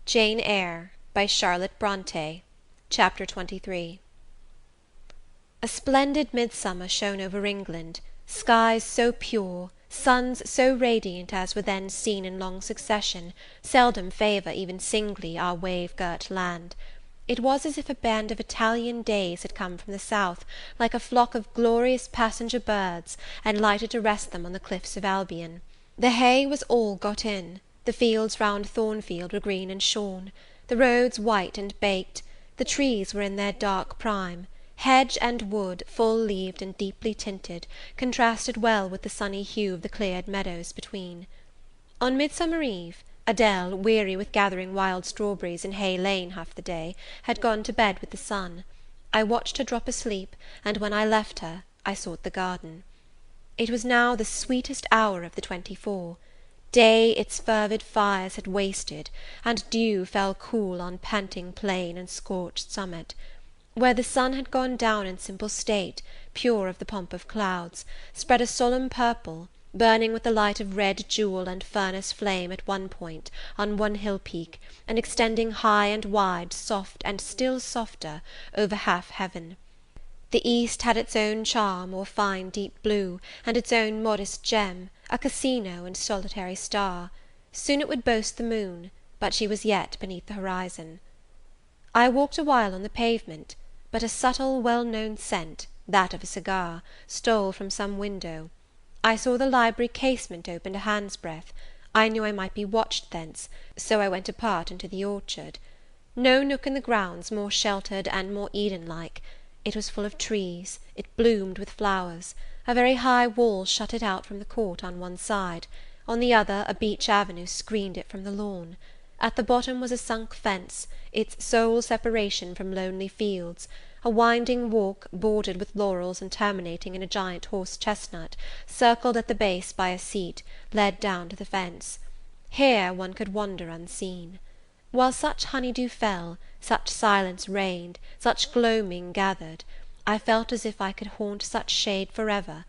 Jane Eyre by Charlotte Brontë. Chapter 23. A splendid midsummer shone over England, skies so pure, suns so radiant as were then seen in long succession seldom favour even singly our wave-girt land. It was as if a band of Italian days had come from the south, like a flock of glorious passenger birds, and lighted to rest them on the cliffs of Albion. The hay was all got in, the fields round Thornfield were green and shorn, the roads white and baked, the trees were in their dark prime, hedge and wood, full-leaved and deeply tinted, contrasted well with the sunny hue of the cleared meadows between. On Midsummer Eve, Adele, weary with gathering wild strawberries in Hay Lane half the day, had gone to bed with the sun. I watched her drop asleep, and when I left her, I sought the garden. It was now the sweetest hour of the 24. Day its fervid fires had wasted, and dew fell cool on panting plain and scorched summit. Where the sun had gone down in simple state, pure of the pomp of clouds, spread a solemn purple, burning with the light of red jewel and furnace flame at one point, on one hill peak, and extending high and wide, soft and still softer, over half heaven. The east had its own charm or fine deep blue, and its own modest gem, a casino and solitary star. Soon it would boast the moon, but she was yet beneath the horizon. I walked a while on the pavement, but a subtle well-known scent, that of a cigar, stole from some window. I saw the library casement opened a hand's breadth. I knew I might be watched thence, so I went apart into the orchard. No nook in the grounds more sheltered and more Eden-like. It was full of trees, it bloomed with flowers. A very high wall shut it out from the court on one side; on the other a beech avenue screened it from the lawn. At the bottom was a sunk fence, its sole separation from lonely fields, a winding walk, bordered with laurels and terminating in a giant horse-chestnut, circled at the base by a seat, led down to the fence. Here one could wander unseen. While such honey-dew fell, such silence reigned, such gloaming gathered, I felt as if I could haunt such shade forever.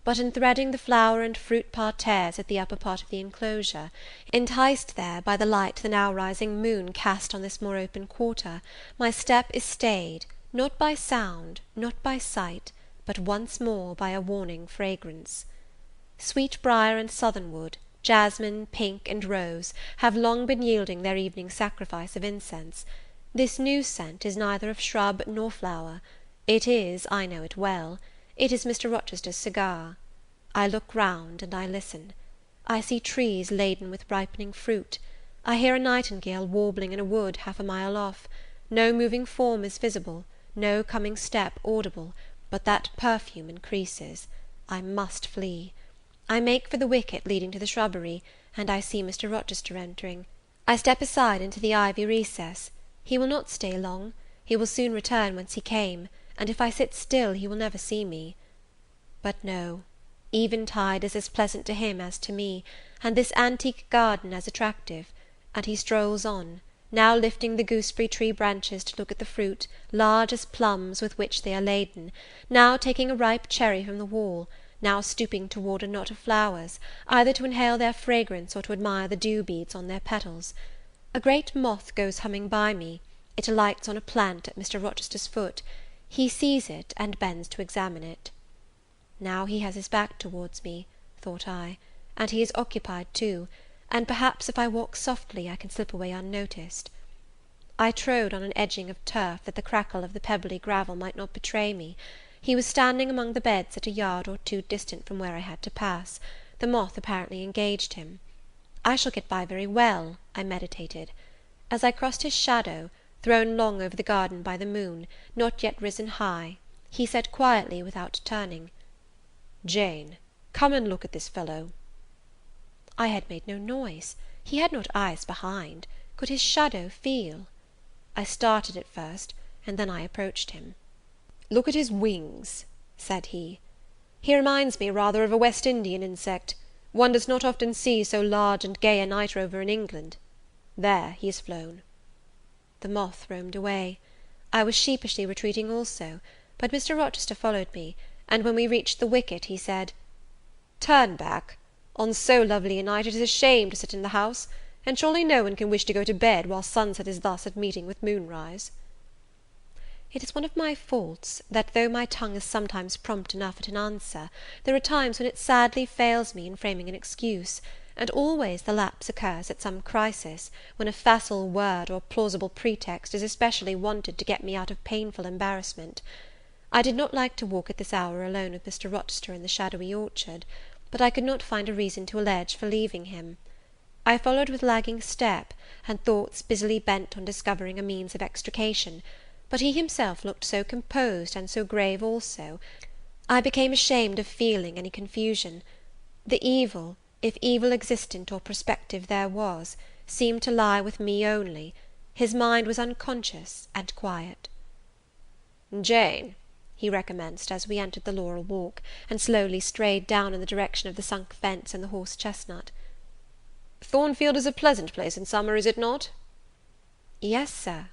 But in threading the flower and fruit parterres at the upper part of the enclosure, enticed there by the light the now rising moon cast on this more open quarter, my step is stayed, not by sound, not by sight, but once more by a warning fragrance. Sweetbriar and southernwood, jasmine, pink, and rose, have long been yielding their evening sacrifice of incense. This new scent is neither of shrub nor flower. It is, I know it well, it is Mr. Rochester's cigar. I look round, and I listen. I see trees laden with ripening fruit. I hear a nightingale warbling in a wood half a mile off. No moving form is visible, no coming step audible, but that perfume increases. I must flee. I make for the wicket leading to the shrubbery, and I see Mr. Rochester entering. I step aside into the ivy recess. He will not stay long. He will soon return whence he came, and if I sit still he will never see me. But no, eventide is as pleasant to him as to me, and this antique garden as attractive, and he strolls on, now lifting the gooseberry tree branches to look at the fruit, large as plums, with which they are laden, now taking a ripe cherry from the wall, now stooping toward a knot of flowers, either to inhale their fragrance or to admire the dew-beads on their petals. A great moth goes humming by me. It alights on a plant at Mr. Rochester's foot. He sees it, and bends to examine it. Now he has his back towards me, thought I, and he is occupied too, and perhaps if I walk softly I can slip away unnoticed. I trode on an edging of turf, that the crackle of the pebbly gravel might not betray me. He was standing among the beds at a yard or two distant from where I had to pass. The moth apparently engaged him. I shall get by very well, I meditated. As I crossed his shadow, thrown long over the garden by the moon, not yet risen high, he said quietly, without turning, "Jane, come and look at this fellow." I had made no noise. He had not eyes behind. Could his shadow feel? I started at first, and then I approached him. "Look at his wings," said he. "He reminds me rather of a West Indian insect. One does not often see so large and gay a night rover in England. There, he has flown." The moth roamed away. I was sheepishly retreating also, but Mr. Rochester followed me, and when we reached the wicket, he said, "Turn back. On so lovely a night it is a shame to sit in the house. and surely no one can wish to go to bed while sunset is thus at meeting with moonrise. It is one of my faults, that though my tongue is sometimes prompt enough at an answer, there are times when it sadly fails me in framing an excuse, and always the lapse occurs at some crisis, when a facile word or plausible pretext is especially wanted to get me out of painful embarrassment. I did not like to walk at this hour alone with Mr. Rochester in the shadowy orchard, but I could not find a reason to allege for leaving him. I followed with lagging step, and thoughts busily bent on discovering a means of extrication, but he himself looked so composed and so grave also, I became ashamed of feeling any confusion. The evil, if evil existent or prospective there was, seemed to lie with me only. His mind was unconscious and quiet. "Jane," he recommenced, as we entered the laurel walk, and slowly strayed down in the direction of the sunk fence and the horse chestnut, "Thornfield is a pleasant place in summer, is it not?" "Yes, sir."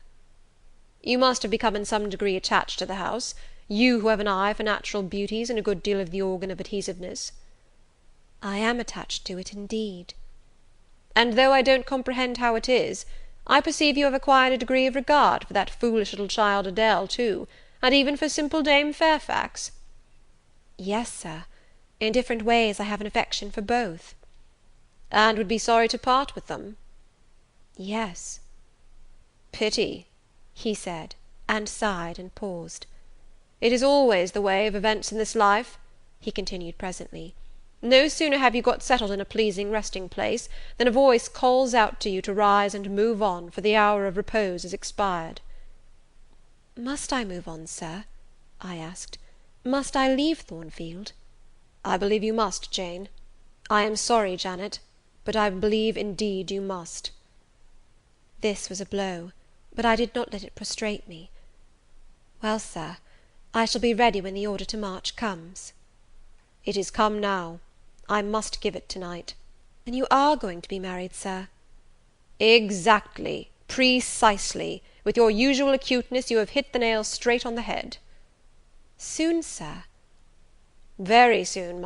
"You must have become in some degree attached to the house, you who have an eye for natural beauties and a good deal of the organ of adhesiveness." "I am attached to it, indeed." "And though I don't comprehend how it is, I perceive you have acquired a degree of regard for that foolish little child Adele, too, and even for simple Dame Fairfax." "Yes, sir, in different ways I have an affection for both." "And would be sorry to part with them?" "Yes." "Pity," he said, and sighed and paused. "It is always the way of events in this life," he continued presently. "No sooner have you got settled in a pleasing resting place, than a voice calls out to you to rise and move on, for the hour of repose is expired." "Must I move on, sir?" I asked. "Must I leave Thornfield?" "I believe you must, Jane. I am sorry, Janet, but I believe indeed you must." This was a blow, but I did not let it prostrate me. "Well, sir, I shall be ready when the order to march comes." "It is come now. I must give it tonight." "Then you are going to be married, sir?" "Exactly, precisely. With your usual acuteness, you have hit the nail straight on the head." "Soon, sir?" "Very soon,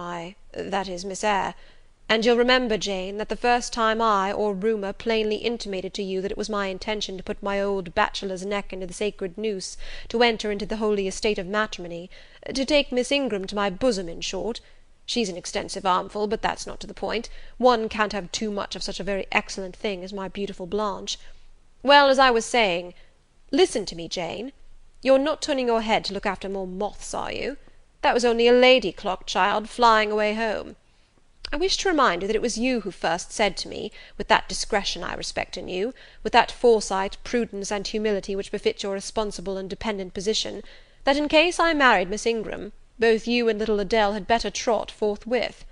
that is, Miss Eyre. And you'll remember, Jane, that the first time I, or rumour, plainly intimated to you that it was my intention to put my old bachelor's neck into the sacred noose, to enter into the holy estate of matrimony, to take Miss Ingram to my bosom, in short. She's an extensive armful, but that's not to the point. One can't have too much of such a very excellent thing as my beautiful Blanche. Well, as I was saying, listen to me, Jane. You're not turning your head to look after more moths, are you? That was only a lady clock, child, flying away home. I wish to remind you that it was you who first said to me, with that discretion I respect in you, with that foresight, prudence, and humility which befit your responsible and dependent position, that in case I married Miss Ingram, both you and little Adele had better trot forthwith.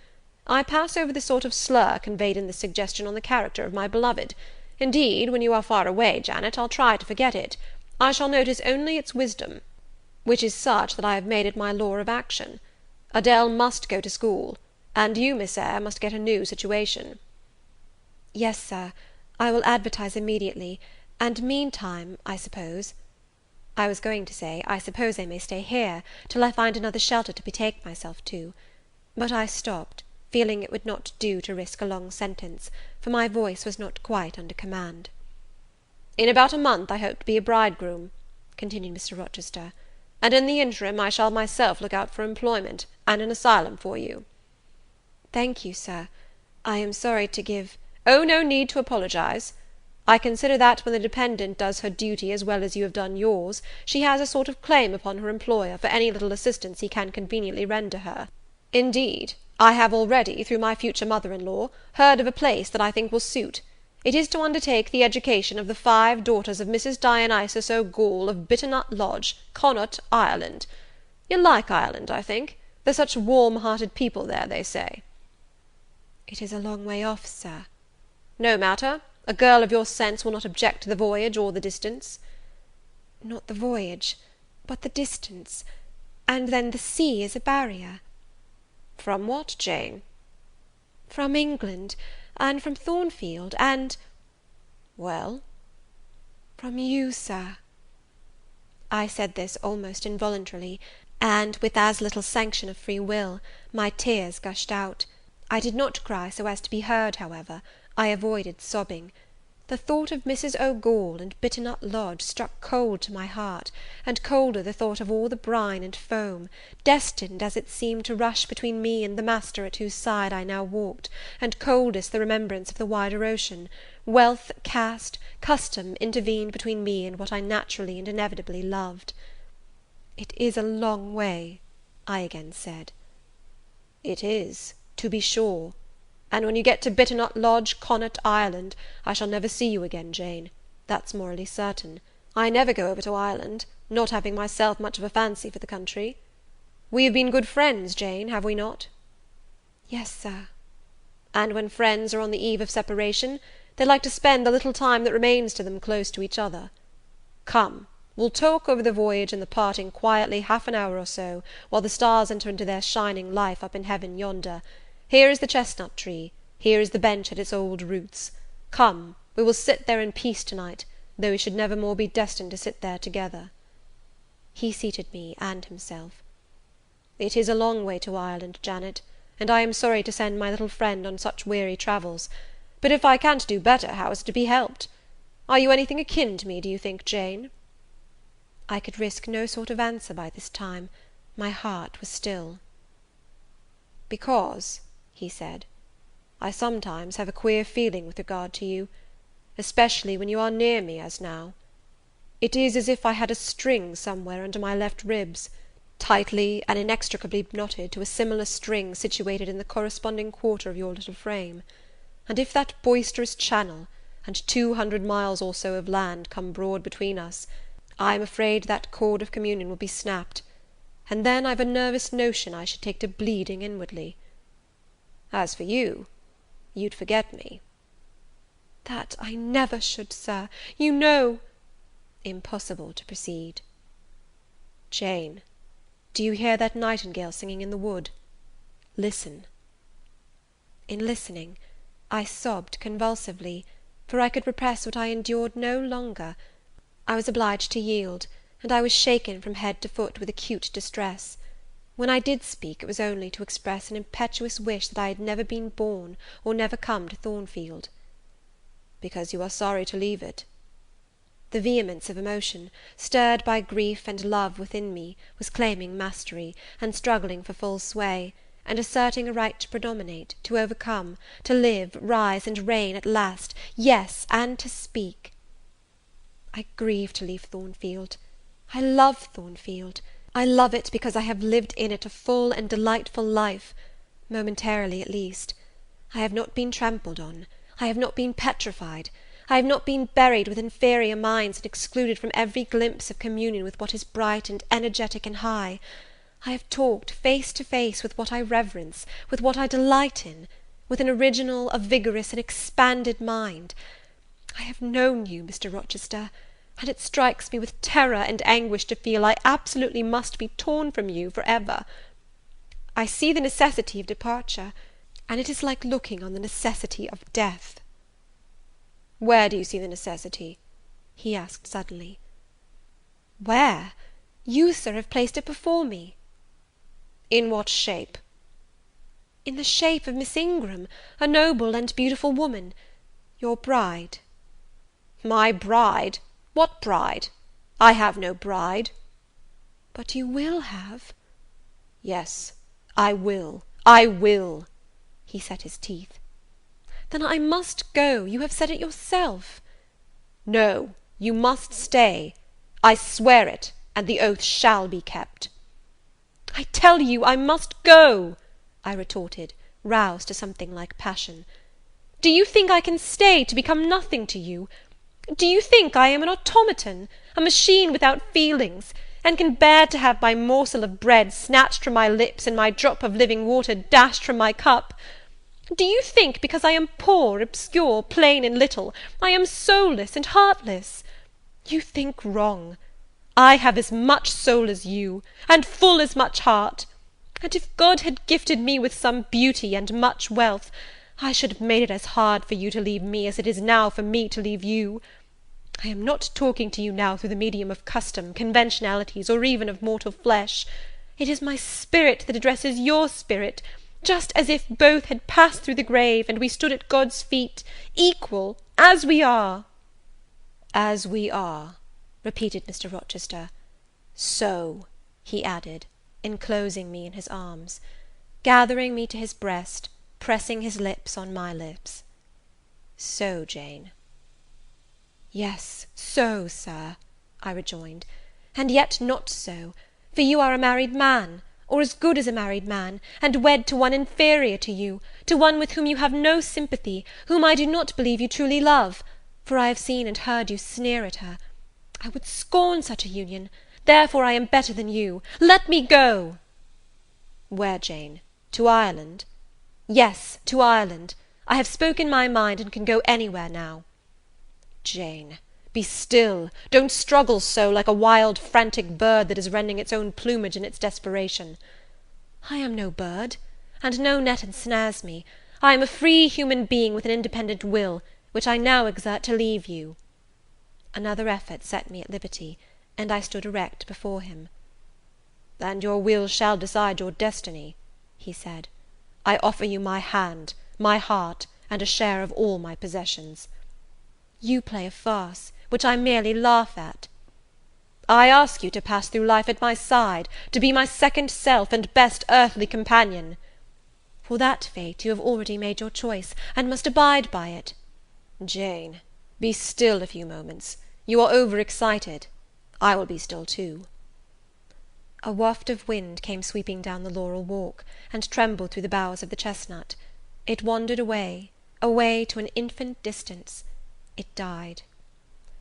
I pass over the sort of slur conveyed in this suggestion on the character of my beloved. Indeed, when you are far away, Janet, I'll try to forget it. I shall notice only its wisdom, which is such that I have made it my law of action. Adele must go to school, and you, Miss Eyre, must get a new situation." "Yes, sir, I will advertise immediately, and meantime, I suppose," I was going to say, I suppose I may stay here, till I find another shelter to betake myself to; but I stopped, feeling it would not do to risk a long sentence, for my voice was not quite under command. "In about a month I hope to be a bridegroom," continued Mr. Rochester, "and in the interim I shall myself look out for employment, and an asylum for you." "Thank you, sir. I am sorry to give—" "Oh, no need to apologize. I consider that when the dependent does her duty as well as you have done yours, she has a sort of claim upon her employer for any little assistance he can conveniently render her. Indeed, I have already, through my future mother-in-law, heard of a place that I think will suit. It is to undertake the education of the 5 daughters of Mrs. Dionysus O'Gall of Bitternut Lodge, Connaught, Ireland. You'll like Ireland, I think. There's such warm-hearted people there, they say." "It is a long way off, sir." "No matter. A girl of your sense will not object to the voyage or the distance." "Not the voyage, but the distance. And then the sea is a barrier." "From what, Jane?" "From England, and from Thornfield, and—" "Well?" "From you, sir." I said this almost involuntarily, and, with as little sanction of free will, my tears gushed out. I did not cry so as to be heard, however. I avoided sobbing. The thought of Mrs. O'Gaull and Bitternut Lodge struck cold to my heart, and colder the thought of all the brine and foam, destined, as it seemed, to rush between me and the master at whose side I now walked, and coldest the remembrance of the wider ocean. Wealth, caste, custom intervened between me and what I naturally and inevitably loved. "It is a long way," I again said. "It is, to be sure. And when you get to Bitternut Lodge, Connaught Island, I shall never see you again, Jane. That's morally certain. I never go over to Ireland, not having myself much of a fancy for the country. We have been good friends, Jane, have we not?" "Yes, sir." "And when friends are on the eve of separation, they like to spend the little time that remains to them close to each other. Come, we'll talk over the voyage and the parting quietly half an hour or so, while the stars enter into their shining life up in heaven yonder. Here is the chestnut tree, here is the bench at its old roots. Come, we will sit there in peace to-night, though we should never more be destined to sit there together." He seated me and himself. "It is a long way to Ireland, Janet, and I am sorry to send my little friend on such weary travels; but if I can't do better, how is it to be helped? Are you anything akin to me, do you think, Jane?" I could risk no sort of answer by this time. My heart was still. "Because," he said, "I sometimes have a queer feeling with regard to you, especially when you are near me, as now. It is as if I had a string somewhere under my left ribs, tightly and inextricably knotted to a similar string situated in the corresponding quarter of your little frame; and if that boisterous channel, and 200 miles or so of land, come broad between us, I am afraid that cord of communion will be snapped, and then I've a nervous notion I should take to bleeding inwardly. As for you, you'd forget me." "That I never should, sir, you know—" Impossible to proceed. "Jane, do you hear that nightingale singing in the wood? Listen." In listening, I sobbed convulsively, for I could repress what I endured no longer. I was obliged to yield, and I was shaken from head to foot with acute distress. When I did speak, it was only to express an impetuous wish that I had never been born, or never come to Thornfield. "Because you are sorry to leave it?" The vehemence of emotion, stirred by grief and love within me, was claiming mastery, and struggling for full sway, and asserting a right to predominate, to overcome, to live, rise, and reign at last, yes, and to speak. I grieve to leave Thornfield. I love Thornfield. I love it because I have lived in it a full and delightful life, momentarily at least. I have not been trampled on. I have not been petrified. I have not been buried with inferior minds and excluded from every glimpse of communion with what is bright and energetic and high. I have talked face to face with what I reverence, with what I delight in, with an original, a vigorous, and expanded mind. I have known you, Mr. Rochester, and it strikes me with terror and anguish to feel I absolutely must be torn from you for ever. I see the necessity of departure, and it is like looking on the necessity of death." "Where do you see the necessity?" he asked suddenly. "Where? You, sir, have placed it before me." "In what shape?" "In the shape of Miss Ingram, a noble and beautiful woman, your bride." "My bride? What bride? I have no bride." "But you will have." "Yes, I will, I will." He set his teeth. "Then I must go. You have said it yourself." "No, you must stay. I swear it, and the oath shall be kept." "I tell you I must go," I retorted, roused to something like passion. "Do you think I can stay to become nothing to you? Do you think I am an automaton, a machine without feelings, and can bear to have my morsel of bread snatched from my lips and my drop of living water dashed from my cup? Do you think, because I am poor, obscure, plain, and little, I am soulless and heartless? You think wrong. I have as much soul as you, and full as much heart; and if God had gifted me with some beauty and much wealth, I should have made it as hard for you to leave me as it is now for me to leave you. I am not talking to you now through the medium of custom, conventionalities, or even of mortal flesh. It is my spirit that addresses your spirit, just as if both had passed through the grave, and we stood at God's feet, equal, as we are." "As we are," repeated Mr. Rochester. "So," he added, enclosing me in his arms, gathering me to his breast, pressing his lips on my lips. "So, Jane." "Yes, so, sir," I rejoined, "and yet not so, for you are a married man, or as good as a married man, and wed to one inferior to you, to one with whom you have no sympathy, whom I do not believe you truly love, for I have seen and heard you sneer at her. I would scorn such a union, therefore I am better than you. Let me go." "Where, Jane? To Ireland?" "Yes, to Ireland. I have spoken my mind, and can go anywhere now." "Jane, be still, don't struggle so, like a wild frantic bird that is rending its own plumage in its desperation." "I am no bird, and no net ensnares me. I am a free human being with an independent will, which I now exert to leave you." Another effort set me at liberty, and I stood erect before him. "And your will shall decide your destiny," he said. "I offer you my hand, my heart, and a share of all my possessions." "You play a farce, which I merely laugh at." "I ask you to pass through life at my side, to be my second self and best earthly companion." "For that fate you have already made your choice, and must abide by it." "Jane, be still a few moments. You are over-excited. I will be still too." A waft of wind came sweeping down the laurel walk, and trembled through the boughs of the chestnut. It wandered away, away to an infinite distance. It died.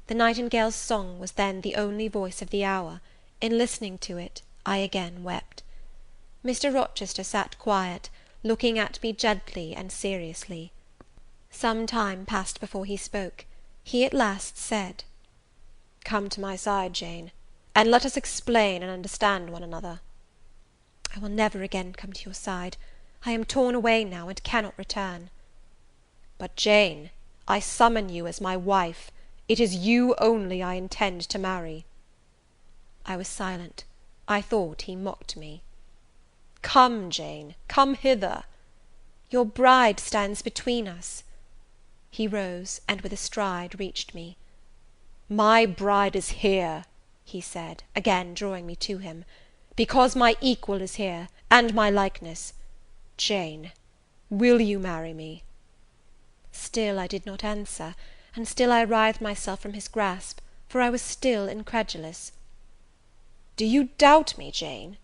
The nightingale's song was then the only voice of the hour. In listening to it, I again wept. Mr. Rochester sat quiet, looking at me gently and seriously. Some time passed before he spoke. He at last said, "Come to my side, Jane, and let us explain and understand one another." "I will never again come to your side. I am torn away now, and cannot return." "But, Jane, I summon you as my wife. It is you only I intend to marry." I was silent. I thought he mocked me. "Come, Jane, come hither." "Your bride stands between us." He rose, and with a stride reached me. "My bride is here," he said, again drawing me to him, "because my equal is here, and my likeness. Jane, will you marry me?" Still I did not answer, and still I writhed myself from his grasp, for I was still incredulous. "Do you doubt me, Jane?"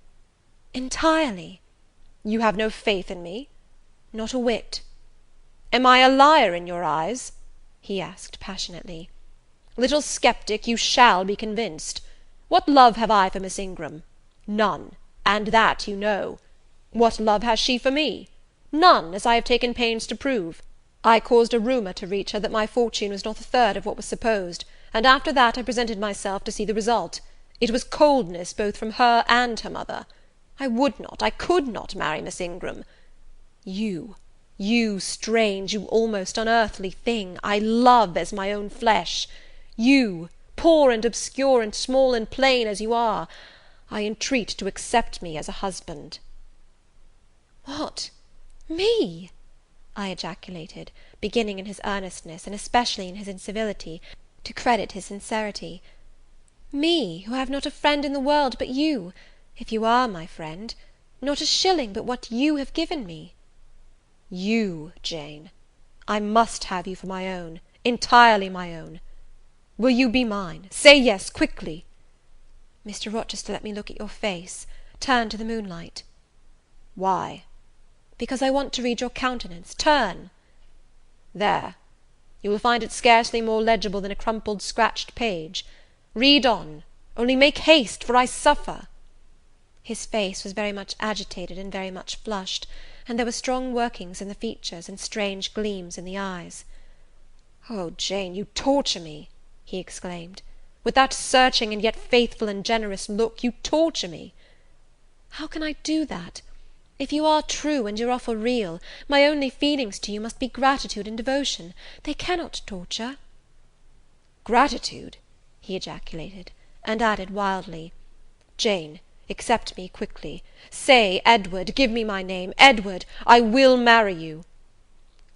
"Entirely." "You have no faith in me?" "Not a whit." "Am I a liar in your eyes?" he asked passionately. "Little sceptic, you shall be convinced. What love have I for Miss Ingram? None, and that you know. What love has she for me? None, as I have taken pains to prove. I caused a rumour to reach her that my fortune was not a third of what was supposed, and after that I presented myself to see the result. It was coldness both from her and her mother. I would not, I could not marry Miss Ingram. You, strange, you almost unearthly thing, I love as my own flesh. You, poor and obscure and small and plain as you are, I entreat to accept me as a husband." "What, me?" I ejaculated, beginning in his earnestness, and especially in his incivility, to credit his sincerity. "Me, who have not a friend in the world but you, if you are my friend, not a shilling but what you have given me." "You, Jane. I must have you for my own, entirely my own. Will you be mine? Say yes, quickly." "Mr. Rochester, let me look at your face. Turn to the moonlight." "Why?" "Because I want to read your countenance. Turn." "There. You will find it scarcely more legible than a crumpled, scratched page. Read on, only make haste, for I suffer." His face was very much agitated and very much flushed, and there were strong workings in the features, and strange gleams in the eyes. "Oh, Jane, you torture me!" he exclaimed. "With that searching and yet faithful and generous look, you torture me." "How can I do that? If you are true, and your offer real, my only feelings to you must be gratitude and devotion. They cannot torture." "Gratitude!" he ejaculated, and added wildly, "Jane, Accept me quickly. Say, Edward, give me my name, Edward, I will marry you."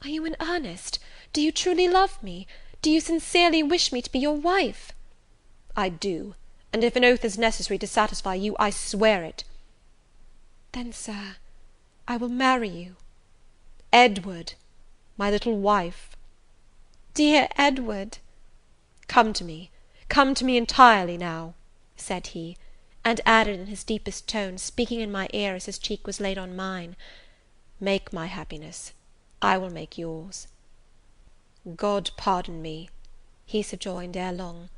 "Are you in earnest? Do you truly love me? Do you sincerely wish me to be your wife?" "I do, and if an oath is necessary to satisfy you, I swear it." "Then, sir, I will marry you." "Edward, my little wife." "Dear Edward!" Come to me entirely now," said he, and added in his deepest tone, speaking in my ear as his cheek was laid on mine, "Make my happiness, I will make yours." "God pardon me," he subjoined ere long,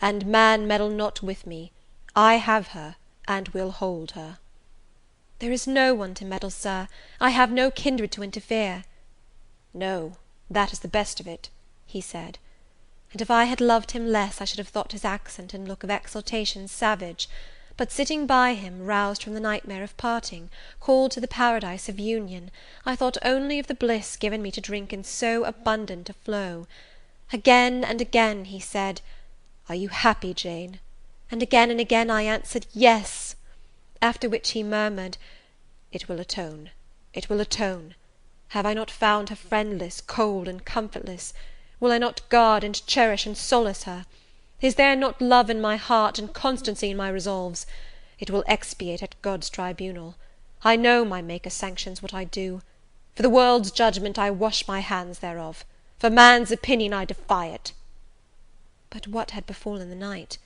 "and man meddle not with me, I have her, and will hold her." "There is no one to meddle, sir, I have no kindred to interfere." "No, that is the best of it," he said, and if I had loved him less, I should have thought his accent and look of exultation savage; but sitting by him, roused from the nightmare of parting, called to the paradise of union, I thought only of the bliss given me to drink in so abundant a flow. Again and again he said, "Are you happy, Jane?" and again I answered, "Yes." After which he murmured, "It will atone, it will atone. Have I not found her friendless, cold, and comfortless? Will I not guard and cherish and solace her? Is there not love in my heart, and constancy in my resolves? It will expiate at God's tribunal. I know my Maker sanctions what I do. For the world's judgment I wash my hands thereof. For man's opinion I defy it." But what had befallen the night?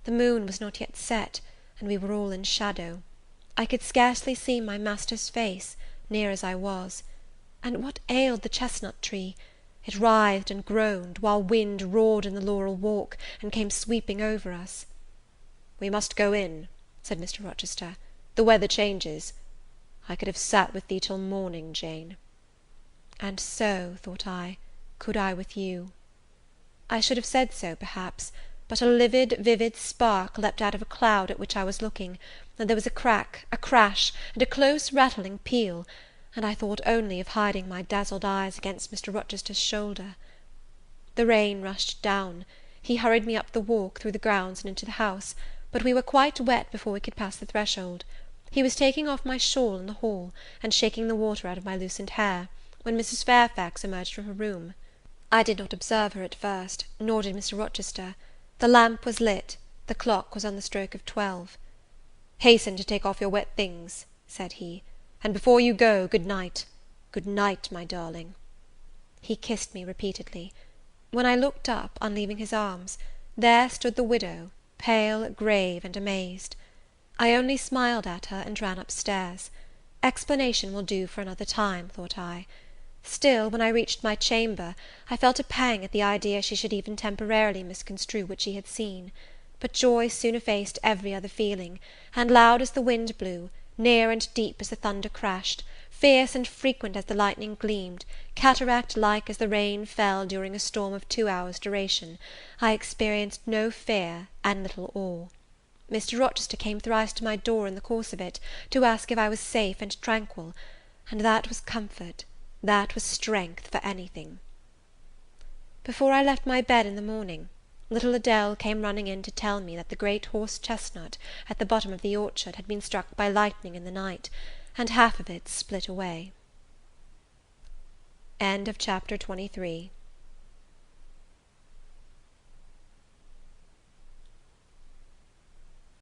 The moon was not yet set, and we were all in shadow. I could scarcely see my master's face, near as I was. And what ailed the chestnut tree? It writhed and groaned, while wind roared in the laurel walk, and came sweeping over us. "We must go in," said Mr. Rochester. "The weather changes. I could have sat with thee till morning, Jane." And so, thought I, could I with you. I should have said so, perhaps, but a livid, vivid spark leapt out of a cloud at which I was looking, and there was a crack, a crash, and a close rattling peal, and I thought only of hiding my dazzled eyes against Mr. Rochester's shoulder. The rain rushed down. He hurried me up the walk, through the grounds, and into the house, but we were quite wet before we could pass the threshold. He was taking off my shawl in the hall, and shaking the water out of my loosened hair, when Mrs. Fairfax emerged from her room. I did not observe her at first, nor did Mr. Rochester. The lamp was lit, the clock was on the stroke of 12. "Hasten to take off your wet things," said he, "and before you go, good night. Good night, my darling." He kissed me repeatedly. When I looked up, on leaving his arms, there stood the widow, pale, grave, and amazed. I only smiled at her, and ran up stairs. Explanation will do for another time, thought I. Still, when I reached my chamber, I felt a pang at the idea she should even temporarily misconstrue what she had seen; but joy soon effaced every other feeling, and loud as the wind blew, near and deep as the thunder crashed, fierce and frequent as the lightning gleamed, cataract-like as the rain fell during a storm of 2 hours' duration, I experienced no fear and little awe. Mr. Rochester came thrice to my door in the course of it, to ask if I was safe and tranquil, and that was comfort, that was strength for anything. Before I left my bed in the morning, little Adele came running in to tell me that the great horse chestnut at the bottom of the orchard had been struck by lightning in the night, and half of it split away. Chapter 24.